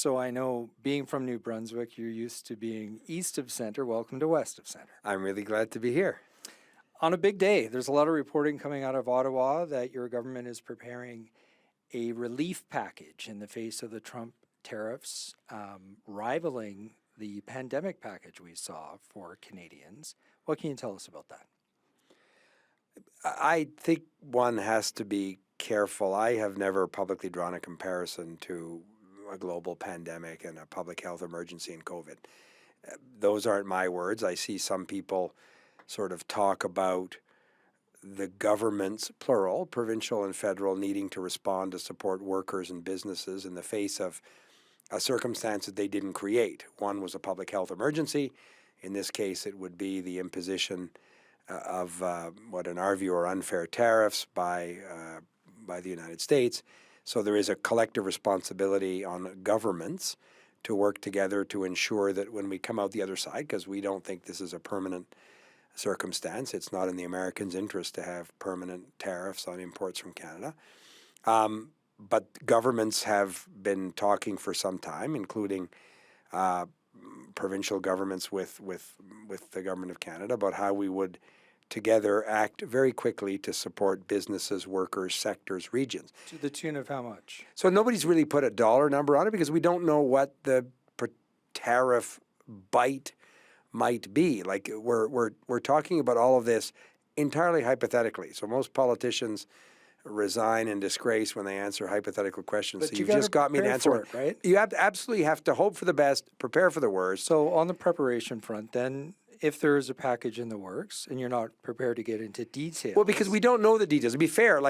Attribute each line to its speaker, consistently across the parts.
Speaker 1: So I know, being from New Brunswick, you're used to being east of center. Welcome to west of center.
Speaker 2: I'm really glad to be here.
Speaker 1: On a big day, there's a lot of reporting coming out of Ottawa that your government is preparing a relief package in the face of the Trump tariffs, rivaling the pandemic package we saw for Canadians. What can you tell us about that?
Speaker 2: I think one has to be careful. I have never publicly drawn a comparison to a global pandemic and a public health emergency in COVID. Those aren't my words. I see some people sort of talk about the governments, plural, provincial and federal, needing to respond to support workers and businesses in the face of a circumstance that they didn't create. One was a public health emergency. In this case, it would be the imposition of what in our view are unfair tariffs by the United States. So there is a collective responsibility on governments to work together to ensure that when we come out the other side, because we don't think this is a permanent circumstance, it's not in the Americans' interest to have permanent tariffs on imports from Canada. But governments have been talking for some time, including provincial governments with the Government of Canada, about how we would together act very quickly to support businesses, workers, sectors, regions.
Speaker 1: To the tune of how much?
Speaker 2: So nobody's really put a dollar number on it because we don't know what the tariff bite might be. Like we're talking about all of this entirely hypothetically. So most politicians resign in disgrace when they answer hypothetical questions.
Speaker 1: But
Speaker 2: so
Speaker 1: you
Speaker 2: you've just got me to answer
Speaker 1: it, right?
Speaker 2: You absolutely have to hope for the best, prepare for the worst.
Speaker 1: So on the preparation front, then, if there is a package in the works and you're not prepared to get into details.
Speaker 2: Well, because we don't know the details. To be fair,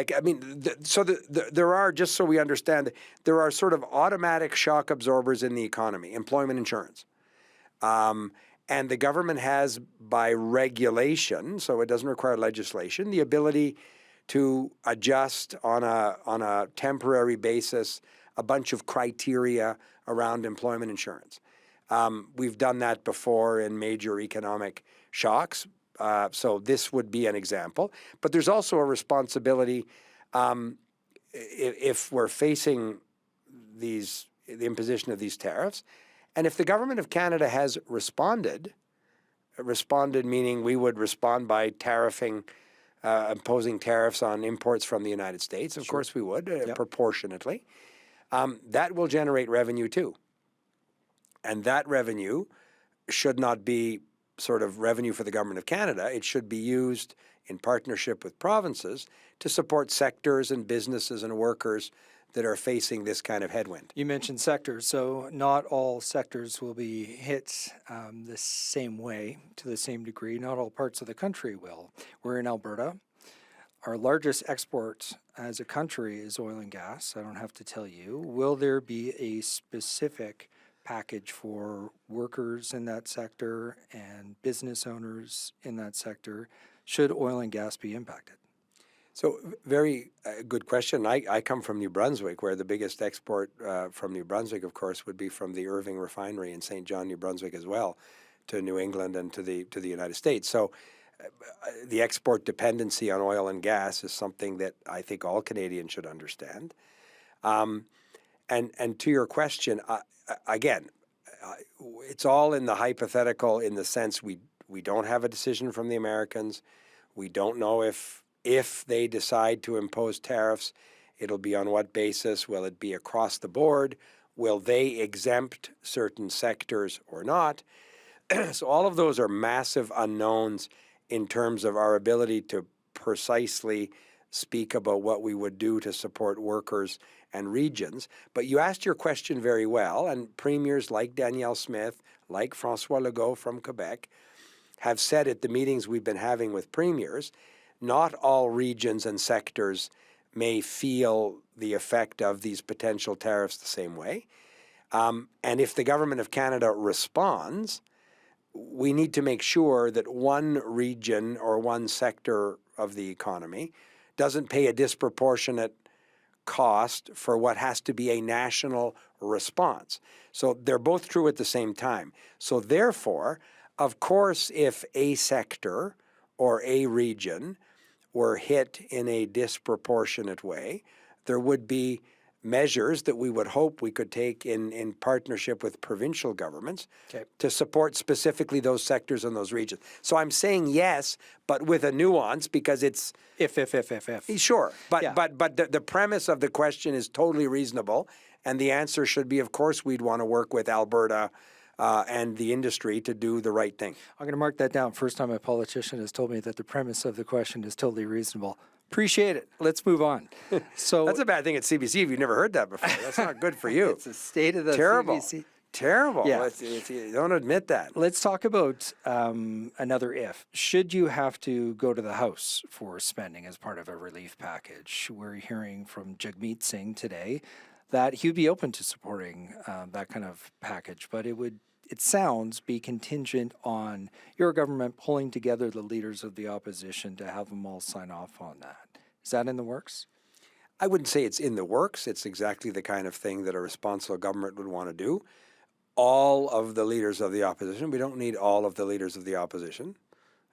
Speaker 2: there are, just so we understand, there are sort of automatic shock absorbers in the economy, employment insurance. And the government has, by regulation, so it doesn't require legislation, the ability to adjust on a temporary basis a bunch of criteria around employment insurance. We've done that before in major economic shocks, so this would be an example. But there's also a responsibility if we're facing the imposition of these tariffs, and if the Government of Canada has responded meaning we would respond by tariffing, imposing tariffs on imports from the United States. Of course we would, proportionately. That will generate revenue too. And that revenue should not be sort of revenue for the Government of Canada. It should be used in partnership with provinces to support sectors and businesses and workers that are facing this kind of headwind.
Speaker 1: You mentioned sectors, so not all sectors will be hit the same way, to the same degree. Not all parts of the country will. We're in Alberta. Our largest export as a country is oil and gas. I don't have to tell you. Will there be a specific package for workers in that sector and business owners in that sector should oil and gas be impacted?
Speaker 2: So very good question. I come from New Brunswick, where the biggest export from New Brunswick, of course, would be from the Irving refinery in St. John, New Brunswick as well, to New England and to the United States. So the export dependency on oil and gas is something that I think all Canadians should understand. And to your question, again, it's all in the hypothetical in the sense we don't have a decision from the Americans. We don't know if they decide to impose tariffs, it'll be on what basis. Will it be across the board? Will they exempt certain sectors or not? So all of those are massive unknowns in terms of our ability to precisely speak about what we would do to support workers and regions. But you asked your question very well, and premiers like Danielle Smith, like François Legault from Quebec, have said at the meetings we've been having with premiers, not all regions and sectors may feel the effect of these potential tariffs the same way. And if the Government of Canada responds, we need to make sure that one region or one sector of the economy doesn't pay a disproportionate cost for what has to be a national response. So they're both true at the same time. So therefore, of course, if a sector or a region were hit in a disproportionate way, there would be measures that we would hope we could take in partnership with provincial governments
Speaker 1: Okay.
Speaker 2: to support specifically those sectors and those regions. So I'm saying yes, but with a nuance because it's
Speaker 1: If.
Speaker 2: sure. But
Speaker 1: Yeah.
Speaker 2: but the premise of the question is totally reasonable, and the answer should be, of course, we'd want to work with Alberta and the industry to do the right thing.
Speaker 1: I'm going to mark that down. First time a politician has told me that the premise of the question is totally reasonable. Appreciate it. Let's move on. So
Speaker 2: That's a bad thing at CBC if you've never heard that before. That's not good for you.
Speaker 1: it's the state of the
Speaker 2: Terrible.
Speaker 1: CBC.
Speaker 2: Terrible.
Speaker 1: Yeah.
Speaker 2: You don't admit that.
Speaker 1: Let's talk about another if. Should you have to go to the House for spending as part of a relief package? We're hearing from Jagmeet Singh today that he would be open to supporting that kind of package, but it sounds, be contingent on your government pulling together the leaders of the opposition to have them all sign off on that. Is that in the works?
Speaker 2: I wouldn't say it's in the works. It's exactly the kind of thing that a responsible government would want to do. All of the leaders of the opposition, we don't need all of the leaders of the opposition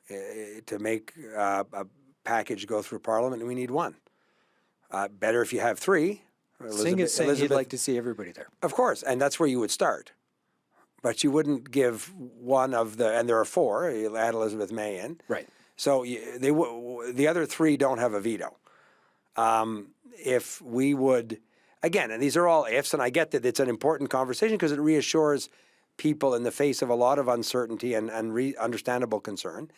Speaker 2: to make a package go through Parliament, and we need one. Better if you have three.
Speaker 1: Singh is saying he'd like to see everybody there.
Speaker 2: Of course, and that's where you would start. But you wouldn't give one of the, and there are four, you add Elizabeth May in.
Speaker 1: Right.
Speaker 2: So the other three don't have a veto. If we would, again, and these are all ifs, and I get that it's an important conversation because it reassures people in the face of a lot of uncertainty and understandable concern.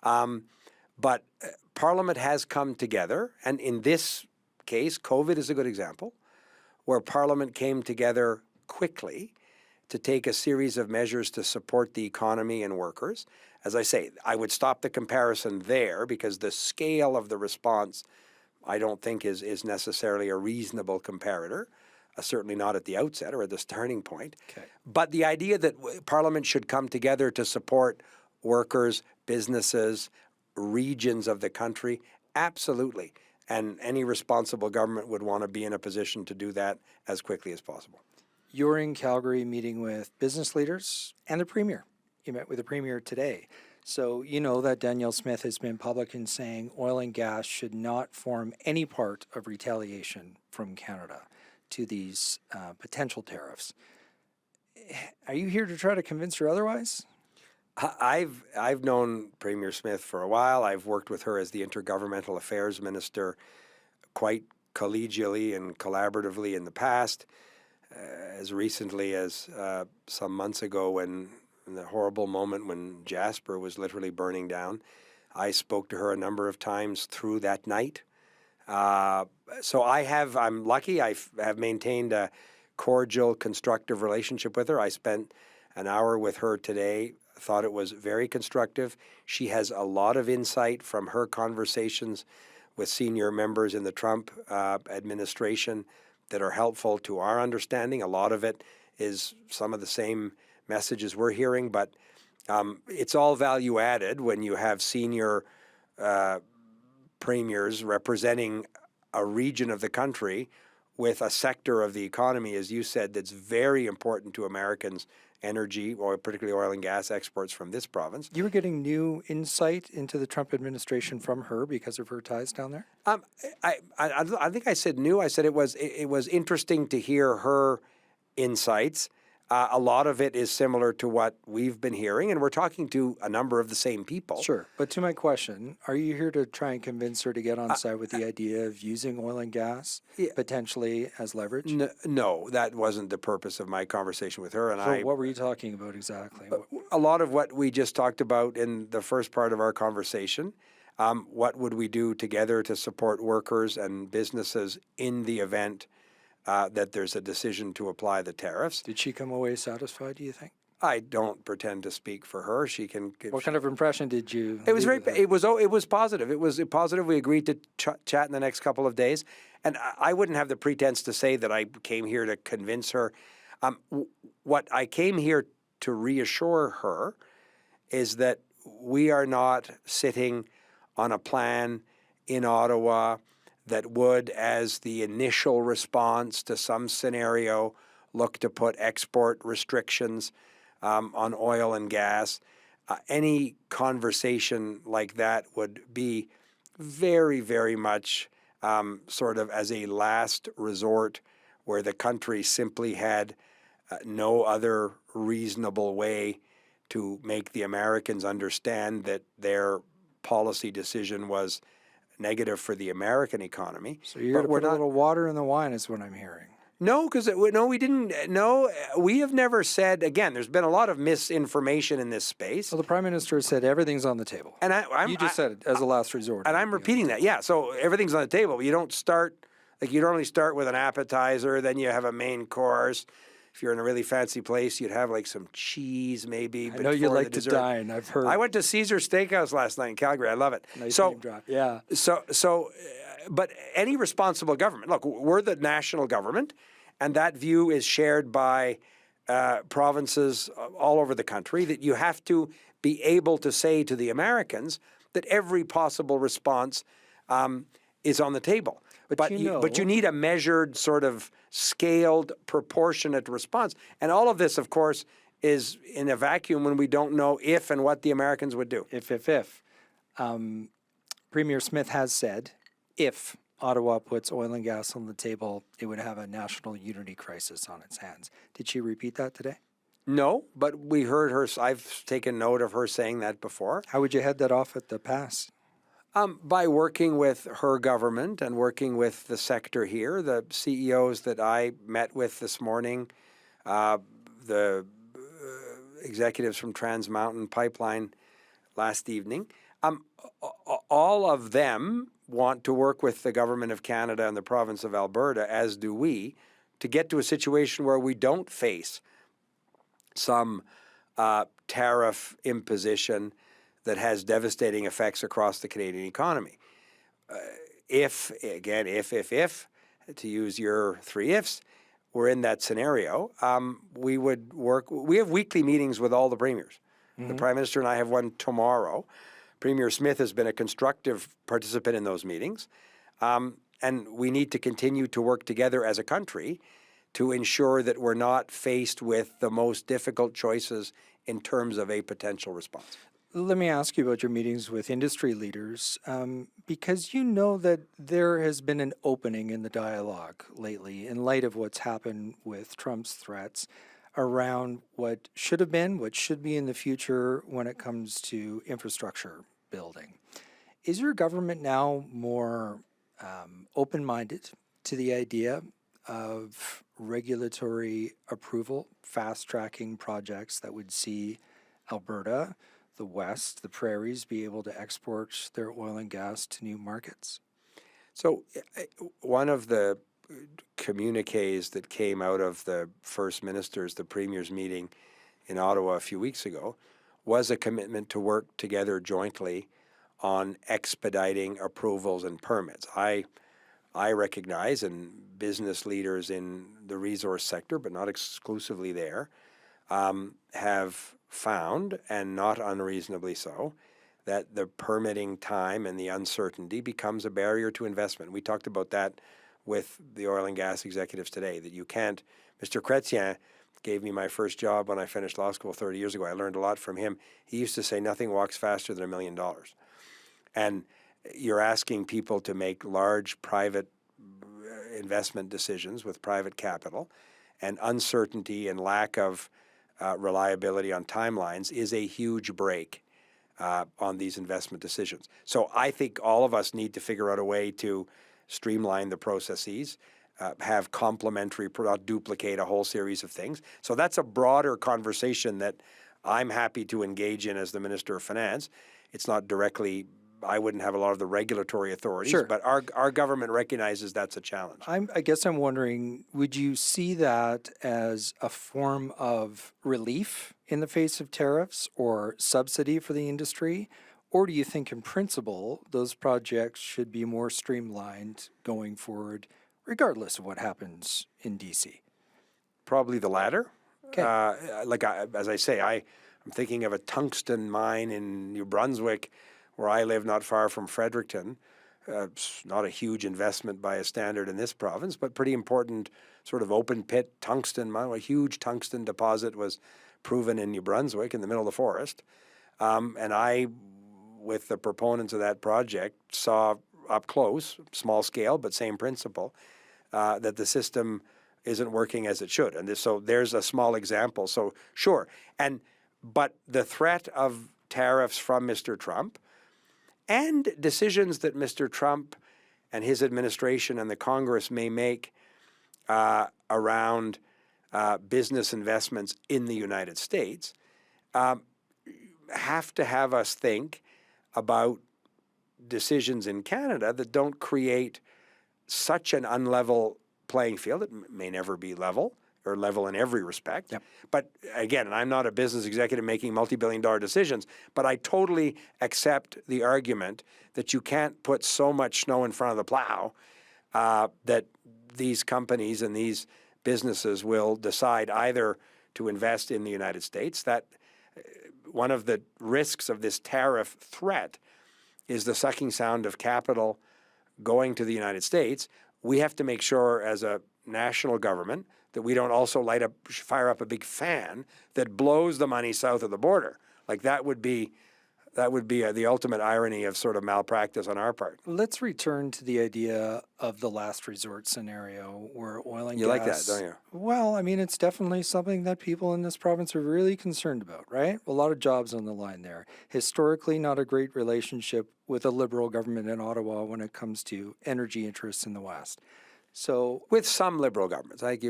Speaker 2: But Parliament has come together, and in this case, COVID is a good example, where Parliament came together quickly to take a series of measures to support the economy and workers. As I say, I would stop the comparison there because the scale of the response I don't think is necessarily a reasonable comparator, certainly not at the outset or at the starting point.
Speaker 1: Okay.
Speaker 2: But the idea that Parliament should come together to support workers, businesses, regions of the country, absolutely. And any responsible government would want to be in a position to do that as quickly as possible.
Speaker 1: You're in Calgary meeting with business leaders and the Premier. You met with the Premier today. So you know that Danielle Smith has been public in saying oil and gas should not form any part of retaliation from Canada to these potential tariffs. Are you here to try to convince her otherwise?
Speaker 2: I've known Premier Smith for a while. I've worked with her as the Intergovernmental Affairs Minister quite collegially and collaboratively in the past. As recently as some months ago when in the horrible moment when Jasper was literally burning down, I spoke to her a number of times through that night. So I'm lucky. I have maintained a cordial, constructive relationship with her. I spent an hour with her today. Thought it was very constructive. She has a lot of insight from her conversations with senior members in the Trump administration that are helpful to our understanding. A lot of it is some of the same messages we're hearing, but it's all value added when you have senior premiers representing a region of the country with a sector of the economy, as you said, that's very important to Americans' energy, or particularly oil and gas exports from this province.
Speaker 1: You were getting new insight into the Trump administration from her because of her ties down there?
Speaker 2: I think I said new. I said it was interesting to hear her insights. A lot of it is similar to what we've been hearing, and we're talking to a number of the same people.
Speaker 1: Sure. But to my question, are you here to try and convince her to get on side with the idea of using oil and gas potentially as leverage?
Speaker 2: No, that wasn't the purpose of my conversation with her. And
Speaker 1: So what were you talking about exactly?
Speaker 2: A lot of what we just talked about in the first part of our conversation. What would we do together to support workers and businesses in the event that there's a decision to apply the tariffs?
Speaker 1: Did she come away satisfied, do you think?
Speaker 2: I don't pretend to speak for her. She can give.
Speaker 1: What kind of impression did you?
Speaker 2: It was
Speaker 1: leave
Speaker 2: very.
Speaker 1: with her?
Speaker 2: It was positive. It was positive. We agreed to chat in the next couple of days, and I wouldn't have the pretense to say that I came here to convince her. What I came here to reassure her is that we are not sitting on a plan in Ottawa that would, as the initial response to some scenario, look to put export restrictions on oil and gas. Any conversation like that would be very, very much sort of as a last resort where the country simply had no other reasonable way to make the Americans understand that their policy decision was negative for the American economy.
Speaker 1: So you're
Speaker 2: But
Speaker 1: going to put a little water in the wine is what I'm hearing.
Speaker 2: No, because no, we didn't. No, we have never said. Again, there's been a lot of misinformation in this space.
Speaker 1: Well, the Prime Minister said everything's on the table.
Speaker 2: And
Speaker 1: You just said it as a last resort.
Speaker 2: and I'm repeating that. Yeah, so everything's on the table. But you don't start like you normally start with an appetizer, then you have a main course. If you're in a really fancy place, you'd have like some cheese, maybe.
Speaker 1: I know you like to dine. I've heard.
Speaker 2: I went to Caesar's Steakhouse last night in Calgary. I love it.
Speaker 1: Nice
Speaker 2: so,
Speaker 1: name drop. Yeah.
Speaker 2: But any responsible government, look, we're the national government, and that view is shared by provinces all over the country, that you have to be able to say to the Americans that every possible response is on the table. But you need a measured, sort of scaled, proportionate response. And all of this, of course, is in a vacuum when we don't know if and what the Americans would do.
Speaker 1: If. Premier Smith has said, if Ottawa puts oil and gas on the table, it would have a national unity crisis on its hands. Did she repeat that today?
Speaker 2: No, but we heard her. I've taken note of her saying that before.
Speaker 1: How would you head that off at the pass?
Speaker 2: By working with her government and working with the sector here, the CEOs that I met with this morning, the executives from Trans Mountain Pipeline last evening, all of them want to work with the government of Canada and the province of Alberta, as do we, to get to a situation where we don't face some tariff imposition that has devastating effects across the Canadian economy. If, to use your three ifs, we're in that scenario, we would work. We have weekly meetings with all the premiers. The Prime Minister and I have one tomorrow. Premier Smith has been a constructive participant in those meetings. And we need to continue to work together as a country to ensure that we're not faced with the most difficult choices in terms of a potential response.
Speaker 1: Let me ask you about your meetings with industry leaders, because you know that there has been an opening in the dialogue lately in light of what's happened with Trump's threats around what should have been, what should be in the future when it comes to infrastructure building. Is your government now more open-minded to the idea of regulatory approval, fast-tracking projects that would see Alberta, the West, the prairies be able to export their oil and gas to new markets?
Speaker 2: So one of the communiques that came out of the First Minister's, the Premier's meeting in Ottawa a few weeks ago was a commitment to work together jointly on expediting approvals and permits. I recognize, and business leaders in the resource sector, but not exclusively there, have found, and not unreasonably so, that the permitting time and the uncertainty becomes a barrier to investment. We talked about that with the oil and gas executives today, that you can't. Mr. Chrétien gave me my first job when I finished law school 30 years ago. I learned a lot from him. He used to say, nothing walks faster than $1 million. And you're asking people to make large private investment decisions with private capital, and uncertainty and lack of reliability on timelines is a huge break on these investment decisions. So I think all of us need to figure out a way to streamline the processes, have complementary, not duplicate a whole series of things. So that's a broader conversation that I'm happy to engage in as the Minister of Finance. It's not directly, I wouldn't have a lot of the regulatory authorities,
Speaker 1: Sure.
Speaker 2: but our government recognizes that's a challenge.
Speaker 1: I guess I'm wondering, would you see that as a form of relief in the face of tariffs or subsidy for the industry? Or do you think in principle those projects should be more streamlined going forward, regardless of what happens in DC?
Speaker 2: Probably the latter.
Speaker 1: Okay.
Speaker 2: As I say, I'm thinking of a tungsten mine in New Brunswick, where I live not far from Fredericton. It's not a huge investment by a standard in this province, but pretty important sort of open pit tungsten mine. A huge tungsten deposit was proven in New Brunswick in the middle of the forest. And I, with the proponents of that project, saw up close, small scale, but same principle, that the system isn't working as it should. And so there's a small example. So sure. But the threat of tariffs from Mr. Trump and decisions that Mr. Trump and his administration and the Congress may make around business investments in the United States have to have us think about decisions in Canada that don't create such an unlevel playing field. It may never be level or level in every respect.
Speaker 1: Yep.
Speaker 2: But again, and I'm not a business executive making multi-billion-dollar decisions, but I totally accept the argument that you can't put so much snow in front of the plow that these companies and these businesses will decide either to invest in the United States. That one of the risks of this tariff threat is the sucking sound of capital going to the United States. We have to make sure as a national government that we don't also fire up a big fan that blows the money south of the border. Like that would be the ultimate irony of sort of malpractice on our part.
Speaker 1: Let's return to the idea of the last resort scenario where oil and gas...
Speaker 2: You like that, don't you?
Speaker 1: Well, I mean, it's definitely something that people in this province are really concerned about, right? A lot of jobs on the line there. Historically, not a great relationship with a Liberal government in Ottawa when it comes to energy interests in the West. So...
Speaker 2: With some Liberal governments, like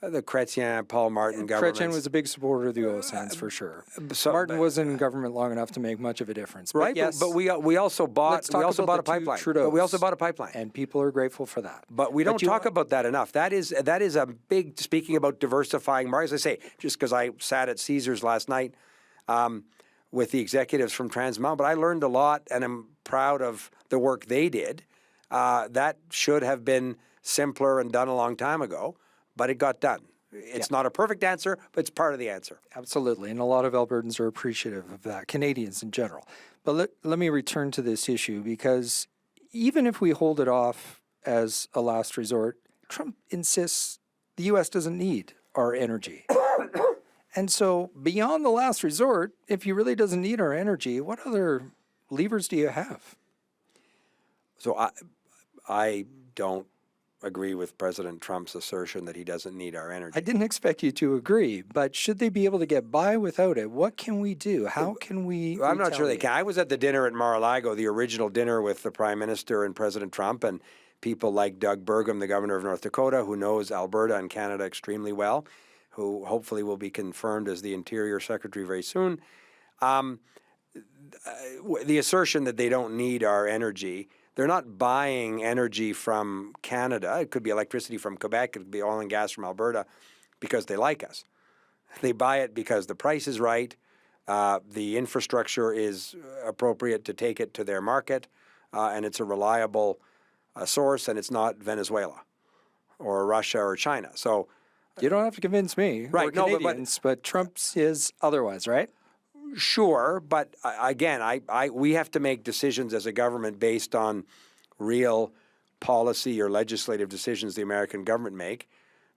Speaker 2: the Chrétien, Paul Martin governments.
Speaker 1: Chrétien was a big supporter of the oil sands, for sure.
Speaker 2: So,
Speaker 1: Martin wasn't in government long enough to make much of a difference. But
Speaker 2: right,
Speaker 1: yes,
Speaker 2: but we also bought a pipeline. But we also bought a pipeline.
Speaker 1: And people are grateful for that.
Speaker 2: But we don't talk about that enough. That is a big, speaking about diversifying markets, I say, just because I sat at Caesars last night with the executives from Trans Mountain, but I learned a lot and I'm proud of the work they did. That should have been simpler and done a long time ago, but it got done. It's not a perfect answer, but it's part of the answer.
Speaker 1: Absolutely, and a lot of Albertans are appreciative of that, Canadians in general. But let me return to this issue, because even if we hold it off as a last resort, Trump insists the U.S. doesn't need our energy. And so beyond the last resort, if he really doesn't need our energy, what other levers do you have?
Speaker 2: So I don't agree with President Trump's assertion that he doesn't need our energy.
Speaker 1: I didn't expect you to agree, but should they be able to get by without it? What can we do? How can we
Speaker 2: I'm not sure they can. I was at the dinner at Mar-a-Lago, the original dinner with the Prime Minister and President Trump, and people like Doug Burgum, the governor of North Dakota, who knows Alberta and Canada extremely well, who hopefully will be confirmed as the Interior Secretary very soon. The assertion that they don't need our energy, they're not buying energy from Canada. It could be electricity from Quebec. It could be oil and gas from Alberta because they like us. They buy it because the price is right, the infrastructure is appropriate to take it to their market, and it's a reliable source, and it's not Venezuela or Russia or China. So
Speaker 1: you don't have to convince me,
Speaker 2: right?
Speaker 1: Or Canadians, but Trump's is otherwise, right?
Speaker 2: Sure, but again, we have to make decisions as a government based on real policy or legislative decisions the American government make,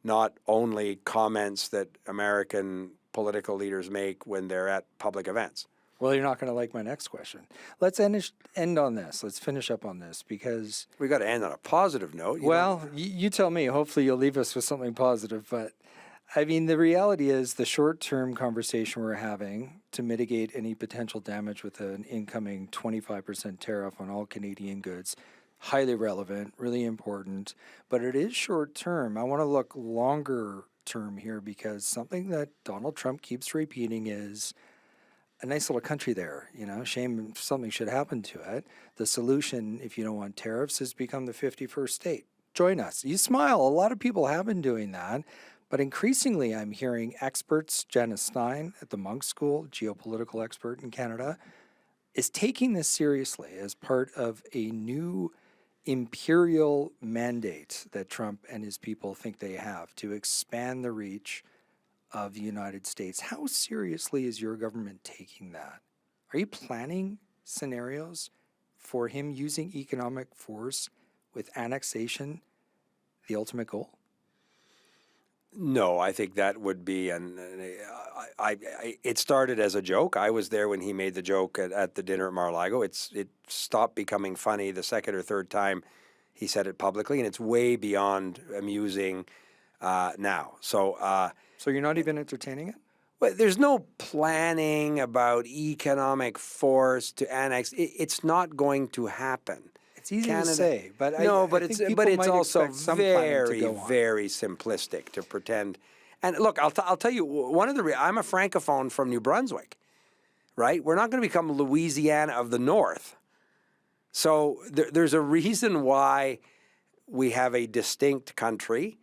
Speaker 2: not only comments that American political leaders make when they're at public events.
Speaker 1: Well, you're not going to like my next question. Let's end on this. Let's finish up on this, because
Speaker 2: we got to end on a positive note.
Speaker 1: You tell me. Hopefully you'll leave us with something positive, but I mean, the reality is the short-term conversation we're having to mitigate any potential damage with an incoming 25% tariff on all Canadian goods, highly relevant, really important, but it is short-term. I want to look longer term here, because something that Donald Trump keeps repeating is a nice little country there, shame if something should happen to it. The solution, if you don't want tariffs, is become the 51st state. Join us. You smile. A lot of people have been doing that. But increasingly, I'm hearing experts, Janice Stein at the Munk School, geopolitical expert in Canada, is taking this seriously as part of a new imperial mandate that Trump and his people think they have to expand the reach of the United States. How seriously is your government taking that? Are you planning scenarios for him using economic force with annexation, the ultimate goal?
Speaker 2: No, I think that would be, it started as a joke. I was there when he made the joke at the dinner at Mar-a-Lago. It stopped becoming funny the second or third time he said it publicly, and it's way beyond amusing. now. So
Speaker 1: So you're not even entertaining it?
Speaker 2: but there's no planning about economic force to annex. It's not going to happen.
Speaker 1: It's easy
Speaker 2: Canada-
Speaker 1: to say, but
Speaker 2: No,
Speaker 1: I
Speaker 2: but
Speaker 1: think
Speaker 2: it's
Speaker 1: people
Speaker 2: but it's
Speaker 1: might
Speaker 2: also
Speaker 1: expect some planning to
Speaker 2: very
Speaker 1: go on.
Speaker 2: very simplistic to pretend. And look, I'll tell you one of the I'm a francophone from New Brunswick, right? We're not going to become Louisiana of the North. So there's a reason why we have a distinct country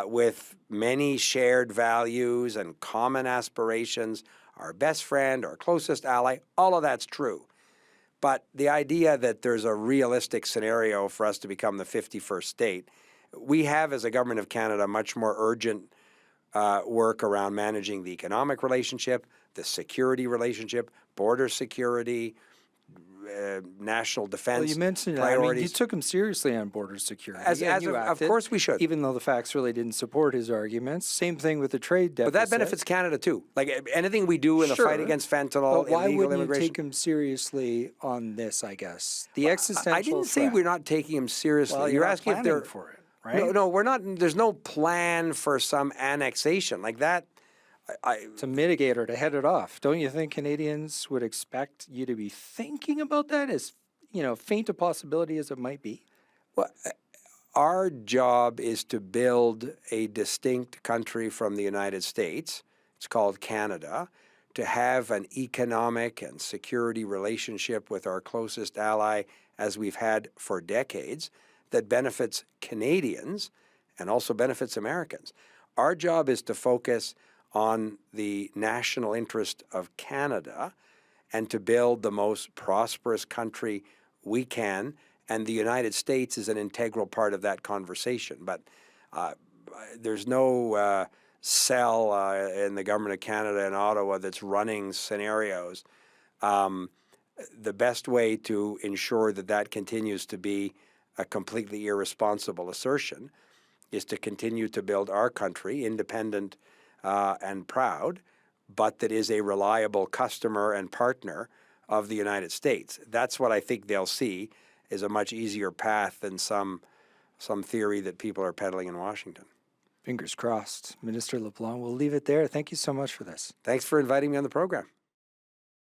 Speaker 2: with many shared values and common aspirations. Our best friend, our closest ally, all of that's true. But the idea that there's a realistic scenario for us to become the 51st state, we have as a government of Canada much more urgent work around managing the economic relationship, the security relationship, border security, national defense
Speaker 1: Well, you mentioned that. I mean,
Speaker 2: priorities.
Speaker 1: you took him seriously on border security.
Speaker 2: As
Speaker 1: and you
Speaker 2: of
Speaker 1: acted,
Speaker 2: course we should.
Speaker 1: even though the facts really didn't support his arguments. Same thing with the trade deficit.
Speaker 2: But that benefits Canada too. Like anything we do in the fight
Speaker 1: Sure,
Speaker 2: against fentanyl,
Speaker 1: But why
Speaker 2: illegal
Speaker 1: wouldn't you
Speaker 2: immigration.
Speaker 1: take him seriously on this, I guess? The existential
Speaker 2: I didn't say
Speaker 1: threat.
Speaker 2: we're not taking him seriously.
Speaker 1: Well,
Speaker 2: you're
Speaker 1: not
Speaker 2: asking if
Speaker 1: planning
Speaker 2: they're
Speaker 1: for it, right?
Speaker 2: No, we're not. There's no plan for some annexation like that.
Speaker 1: To mitigate or to head it off. Don't you think Canadians would expect you to be thinking about that as, faint a possibility as it might be?
Speaker 2: Well, our job is to build a distinct country from the United States. It's called Canada. To have an economic and security relationship with our closest ally, as we've had for decades, that benefits Canadians and also benefits Americans. Our job is to focus on the national interest of Canada and to build the most prosperous country we can, and the United States is an integral part of that conversation. But there's no cell in the government of Canada and Ottawa that's running scenarios. The best way to ensure that that continues to be a completely irresponsible assertion is to continue to build our country independent and proud, but that is a reliable customer and partner of the United States. That's what I think they'll see is a much easier path than some theory that people are peddling in Washington.
Speaker 1: Fingers crossed. Minister LeBlanc, we'll leave it there. Thank you so much for this.
Speaker 2: Thanks for inviting me on the program.